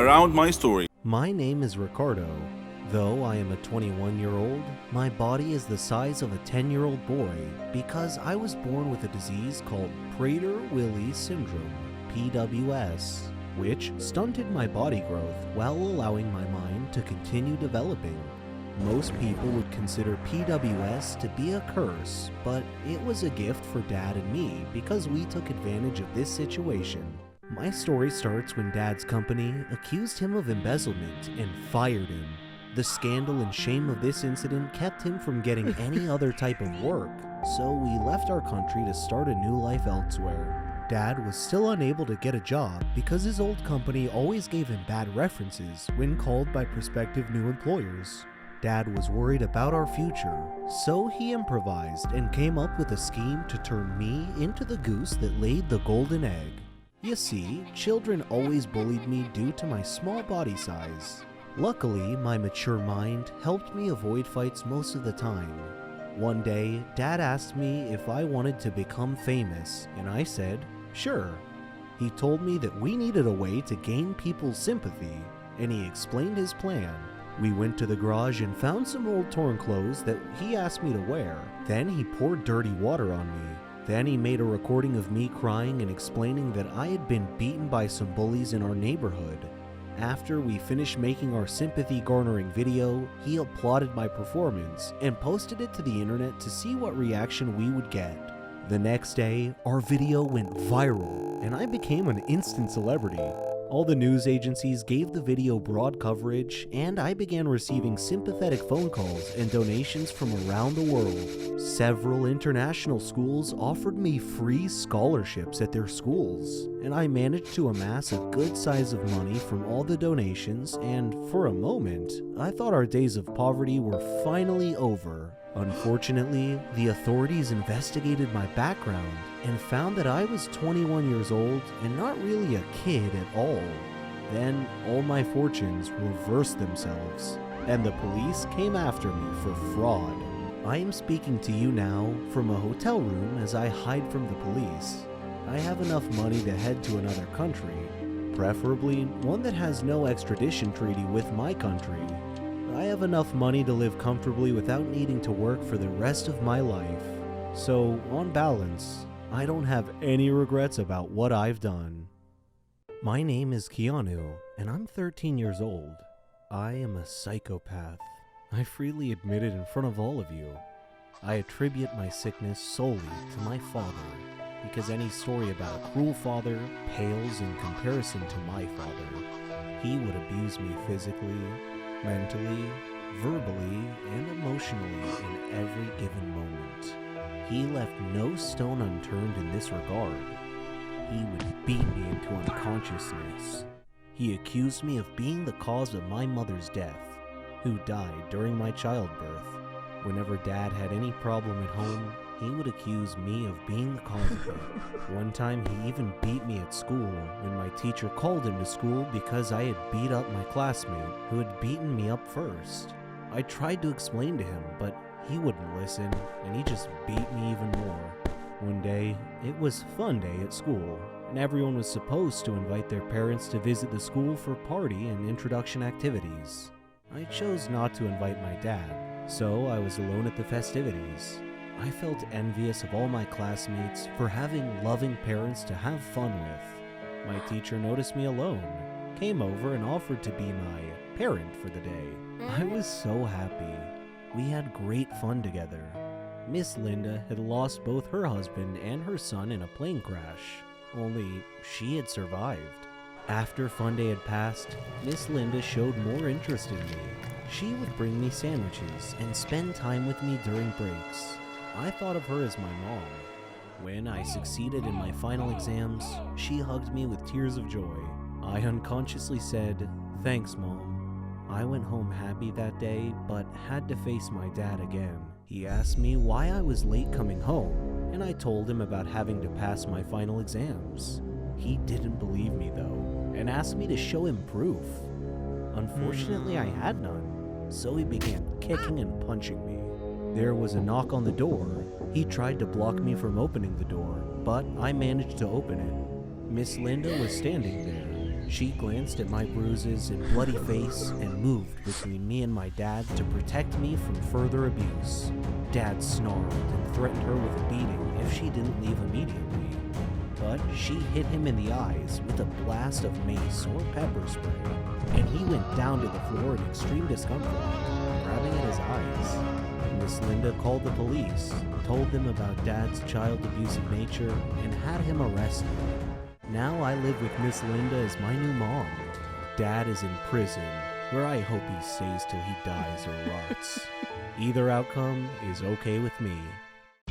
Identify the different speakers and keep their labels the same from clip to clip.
Speaker 1: around my story.
Speaker 2: My name is Ricardo. Though I am a 21-year-old, my body is the size of a 10-year-old boy because I was born with a disease called Prader-Willi syndrome, PWS, which stunted my body growth while allowing my mind to continue developing. Most people would consider PWS to be a curse, but it was a gift for Dad and me because we took advantage of this situation. My story starts when Dad's company accused him of embezzlement and fired him. The scandal and shame of this incident kept him from getting any other type of work, so we left our country to start a new life elsewhere. Dad was still unable to get a job because his old company always gave him bad references when called by prospective new employers. Dad was worried about our future, so he improvised and came up with a scheme to turn me into the goose that laid the golden egg. You see, children always bullied me due to my small body size. Luckily, my mature mind helped me avoid fights most of the time. One day, Dad asked me if I wanted to become famous, and I said, sure. He told me that we needed a way to gain people's sympathy, and he explained his plan. We went to the garage and found some old torn clothes that he asked me to wear. Then he poured dirty water on me. Then he made a recording of me crying and explaining that I had been beaten by some bullies in our neighborhood. After we finished making our sympathy-garnering video, he applauded my performance and posted it to the internet to see what reaction we would get. The next day, our video went viral, and I became an instant celebrity. All the news agencies gave the video broad coverage, and I began receiving sympathetic phone calls and donations from around the world. Several international schools offered me free scholarships at their schools, and I managed to amass a good size of money from all the donations, and for a moment, I thought our days of poverty were finally over. Unfortunately, the authorities investigated my background and found that I was 21 years old and not really a kid at all. Then all my fortunes reversed themselves, and the police came after me for fraud. I am speaking to you now from a hotel room as I hide from the police. I have enough money to head to another country, preferably one that has no extradition treaty with my country. I have enough money to live comfortably without needing to work for the rest of my life. So, on balance, I don't have any regrets about what I've done. My name is Keanu, and I'm 13 years old. I am a psychopath. I freely admit it in front of all of you. I attribute my sickness solely to my father, because any story about a cruel father pales in comparison to my father. He would abuse me physically, mentally, verbally, and emotionally in every given moment. He left no stone unturned in this regard. He would beat me into unconsciousness. He accused me of being the cause of my mother's death, who died during my childbirth. Whenever Dad had any problem at home, he would accuse me of being the cause of it. One time he even beat me at school when my teacher called him to school because I had beat up my classmate who had beaten me up first. I tried to explain to him, but he wouldn't listen, and he just beat me even more. One day, it was fun day at school, and everyone was supposed to invite their parents to visit the school for party and introduction activities. I chose not to invite my dad, so I was alone at the festivities. I felt envious of all my classmates for having loving parents to have fun with. My teacher noticed me alone, came over and offered to be my parent for the day. I was so happy. We had great fun together. Miss Linda had lost both her husband and her son in a plane crash, only she had survived. After fun day had passed, Miss Linda showed more interest in me. She would bring me sandwiches and spend time with me during breaks. I thought of her as my mom. When I succeeded in my final exams, she hugged me with tears of joy. I unconsciously said, "Thanks, Mom." I went home happy that day, but had to face my dad again. He asked me why I was late coming home, and I told him about having to pass my final exams. He didn't believe me though, and asked me to show him proof. Unfortunately, I had none, so he began kicking and punching me. There was a knock on the door. He tried to block me from opening the door, but I managed to open it. Miss Linda was standing there. She glanced at my bruises and bloody face and moved between me and my dad to protect me from further abuse. Dad snarled and threatened her with a beating if she didn't leave immediately. But she hit him in the eyes with a blast of mace or pepper spray, and he went down to the floor in extreme discomfort, grabbing at his eyes. Miss Linda called the police, told them about Dad's child abusive nature, and had him arrested. Now I live with Miss Linda as my new mom. Dad is in prison, where I hope he stays till he dies or rots. Either outcome is okay with me.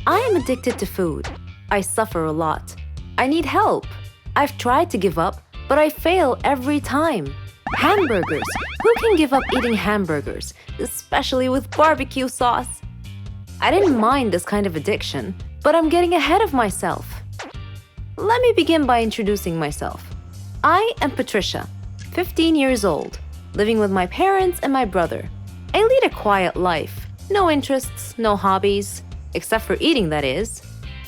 Speaker 1: I am addicted to food. I suffer a lot. I need help. I've tried to give up, but I fail every time. Hamburgers. Who can give up eating hamburgers, especially with barbecue sauce? I didn't mind this kind of addiction, but I'm getting ahead of myself. Let me begin by introducing myself. I am Patricia, 15 years old, living with my parents and my brother. I lead a quiet life. No interests, no hobbies, except for eating, that is.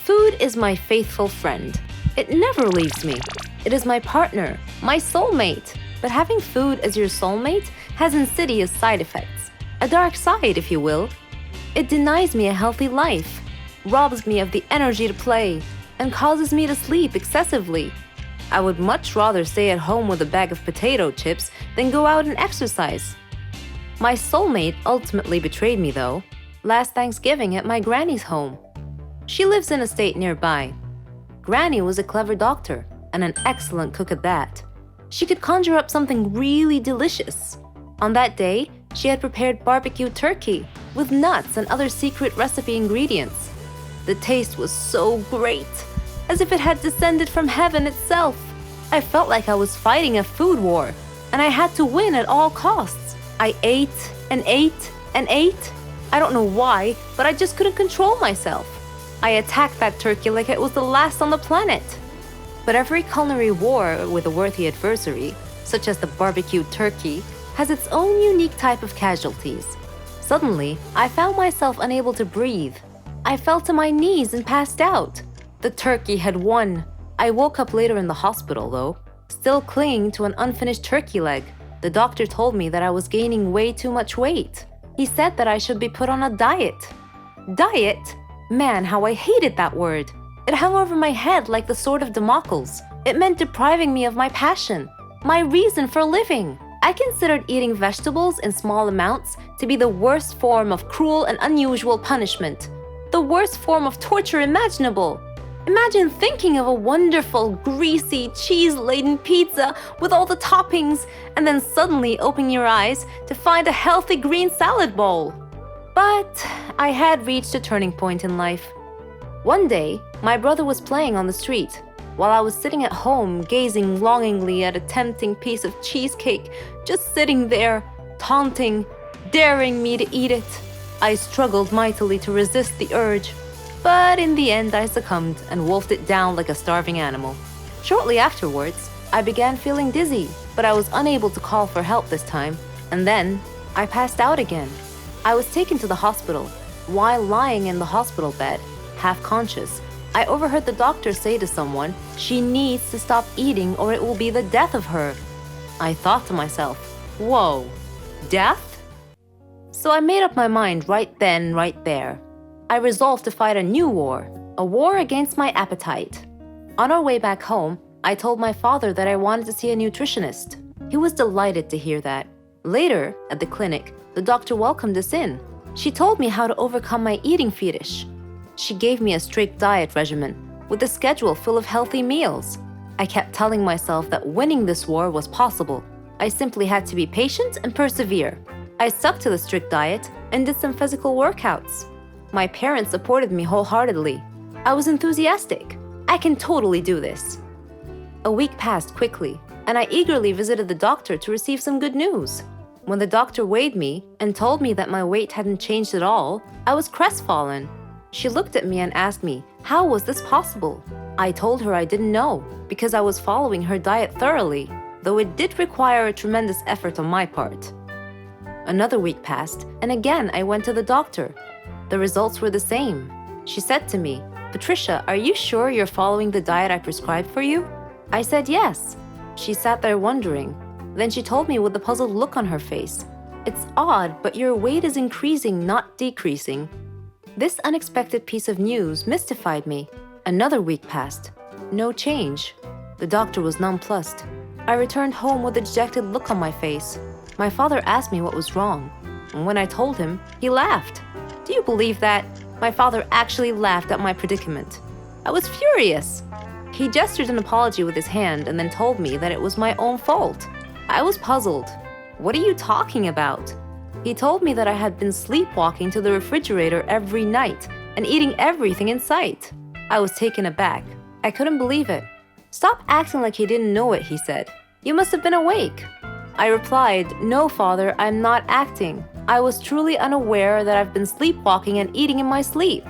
Speaker 1: Food is my faithful friend. It never leaves me. It is my partner, my soulmate. But having food as your soulmate has insidious side effects. A dark side, if you will. It denies me a healthy life, robs me of the energy to play, and causes me to sleep excessively. I would much rather stay at home with a bag of potato chips than go out and exercise. My soulmate ultimately betrayed me, though, last Thanksgiving at my granny's home. She lives in a state nearby. Granny was a clever doctor and an excellent cook at that. She could conjure up something really delicious. On that day, she had prepared barbecue turkey with nuts and other secret recipe ingredients. The taste was so great, as if it had descended from heaven itself. I felt like I was fighting a food war, and I had to win at all costs. I ate and ate and ate. I don't know why, but I just couldn't control myself. I attacked that turkey like it was the last on the planet. But every culinary war with a worthy adversary, such as the barbecued turkey, has its own unique type of casualties. Suddenly, I found myself unable to breathe. I fell to my knees and passed out. The turkey had won. I woke up later in the hospital, though, still clinging to an unfinished turkey leg. The doctor told me that I was gaining way too much weight. He said that I should be put on a diet. Diet? Man, how I hated that word. It hung over my head like the sword of Damocles. It meant depriving me of my passion, my reason for living. I considered eating vegetables in small amounts to be the worst form of cruel and unusual punishment, the worst form of torture imaginable. Imagine thinking of a wonderful, greasy, cheese-laden pizza with all the toppings and then suddenly opening your eyes to find a healthy green salad bowl. But I had reached a turning point in life. One day, my brother was playing on the street, while I was sitting at home gazing longingly at a tempting piece of cheesecake, just sitting there, taunting, daring me to eat it. I struggled mightily to resist the urge, but in the end I succumbed and wolfed it down like a starving animal. Shortly afterwards, I began feeling dizzy, but I was unable to call for help this time, and then I passed out again. I was taken to the hospital. While lying in the hospital bed, half conscious, I overheard the doctor say to someone, "She needs to stop eating or it will be the death of her." I thought to myself, whoa, death? So I made up my mind right then, right there. I resolved to fight a new war, a war against my appetite. On our way back home, I told my father that I wanted to see a nutritionist. He was delighted to hear that. Later, at the clinic, the doctor welcomed us in. She told me how to overcome my eating fetish. She gave me a strict diet regimen with a schedule full of healthy meals. I kept telling myself that winning this war was possible. I simply had to be patient and persevere. I stuck to the strict diet and did some physical workouts. My parents supported me wholeheartedly. I was enthusiastic. I can totally do this. A week passed quickly, and I eagerly visited the doctor to receive some good news. When the doctor weighed me and told me that my weight hadn't changed at all, I was crestfallen. She looked at me and asked me, how was this possible? I told her I didn't know, because I was following her diet thoroughly, though it did require a tremendous effort on my part. Another week passed, and again I went to the doctor. The results were the same. She said to me, "Patricia, are you sure you're following the diet I prescribed for you?" I said yes. She sat there wondering. Then she told me with a puzzled look on her face. It's odd, but your weight is increasing, not decreasing. This unexpected piece of news mystified me. Another week passed. No change. The doctor was nonplussed. I returned home with a dejected look on my face. My father asked me what was wrong. And when I told him, he laughed. Do you believe that? My father actually laughed at my predicament. I was furious. He gestured an apology with his hand and then told me that it was my own fault. I was puzzled. What are you talking about? He told me that I had been sleepwalking to the refrigerator every night and eating everything in sight. I was taken aback. I couldn't believe it. Stop acting like he didn't know it, he said. You must have been awake. I replied, no, father, I'm not acting. I was truly unaware that I've been sleepwalking and eating in my sleep.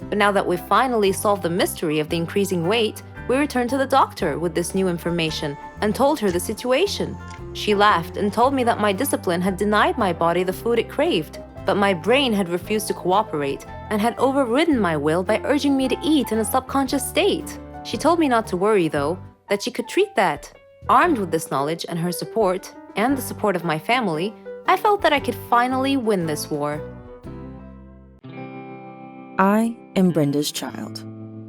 Speaker 1: But now that we've finally solved the mystery of the increasing weight, we returned to the doctor with this new information and told her the situation. She laughed and told me that my discipline had denied my body the food it craved, but my brain had refused to cooperate and had overridden my will by urging me to eat in a subconscious state. She told me not to worry, though, that she could treat that. Armed with this knowledge and her support, and the support of my family, I felt that I could finally win this war.
Speaker 3: I am Brenda's child.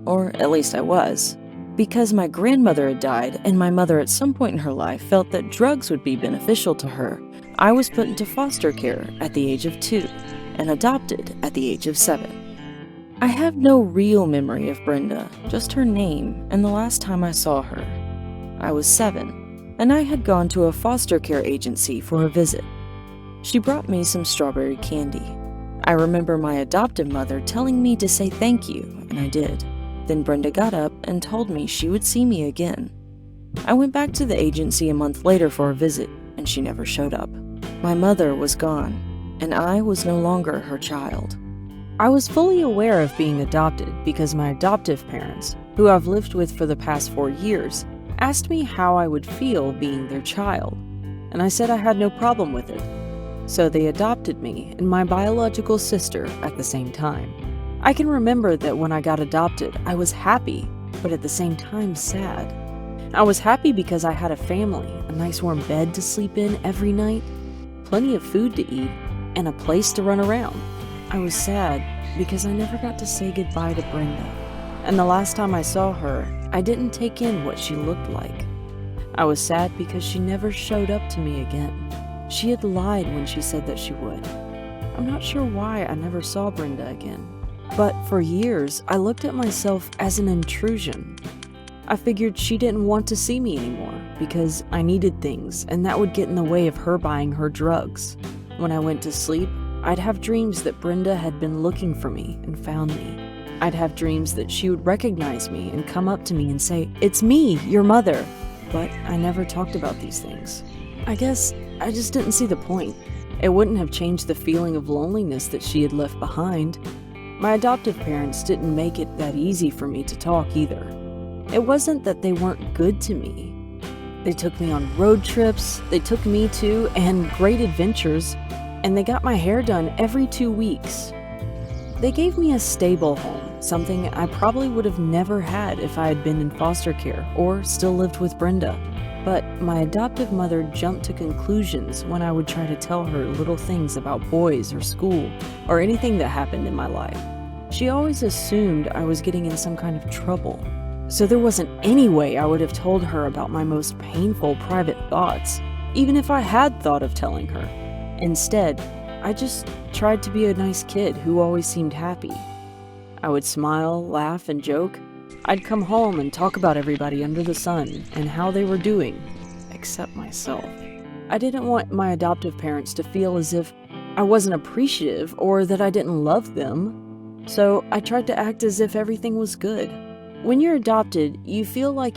Speaker 3: Or at least I was. Because my grandmother had died and my mother at some point in her life felt that drugs would be beneficial to her, I was put into foster care at the age of 2 and adopted at the age of 7. I have no real memory of Brenda, just her name and the last time I saw her. I was 7, and I had gone to a foster care agency for a visit. She brought me some strawberry candy. I remember my adoptive mother telling me to say thank you, and I did. Then Brenda got up and told me she would see me again. I went back to the agency a month later for a visit, and she never showed up. My mother was gone, and I was no longer her child. I was fully aware of being adopted because my adoptive parents, who I've lived with for the past 4 years, asked me how I would feel being their child, and I said I had no problem with it. So they adopted me and my biological sister at the same time. I can remember that when I got adopted, I was happy, but at the same time sad. I was happy because I had a family, a nice warm bed to sleep in every night, plenty of food to eat, and a place to run around. I was sad because I never got to say goodbye to Brenda, and the last time I saw her, I didn't take in what she looked like. I was sad because she never showed up to me again. She had lied when she said that she would. I'm not sure why I never saw Brenda again. But for years, I looked at myself as an intrusion. I figured she didn't want to see me anymore because I needed things and that would get in the way of her buying her drugs. When I went to sleep, I'd have dreams that Brenda had been looking for me and found me. I'd have dreams that she would recognize me and come up to me and say, "It's me, your mother." But I never talked about these things. I guess I just didn't see the point. It wouldn't have changed the feeling of loneliness that she had left behind. My adoptive parents didn't make it that easy for me to talk either. It wasn't that they weren't good to me. They took me on road trips, they took me to and great adventures, and they got my hair done every 2 weeks. They gave me a stable home, something I probably would have never had if I had been in foster care or still lived with Brenda. But my adoptive mother jumped to conclusions when I would try to tell her little things about boys or school or anything that happened in my life. She always assumed I was getting in some kind of trouble. So there wasn't any way I would have told her about my most painful private thoughts, even if I had thought of telling her. Instead, I just tried to be a nice kid who always seemed happy. I would smile, laugh, and joke. I'd come home and talk about everybody under the sun and how they were doing, except myself. I didn't want my adoptive parents to feel as if I wasn't appreciative or that I didn't love them, so I tried to act as if everything was good. When you're adopted, you feel like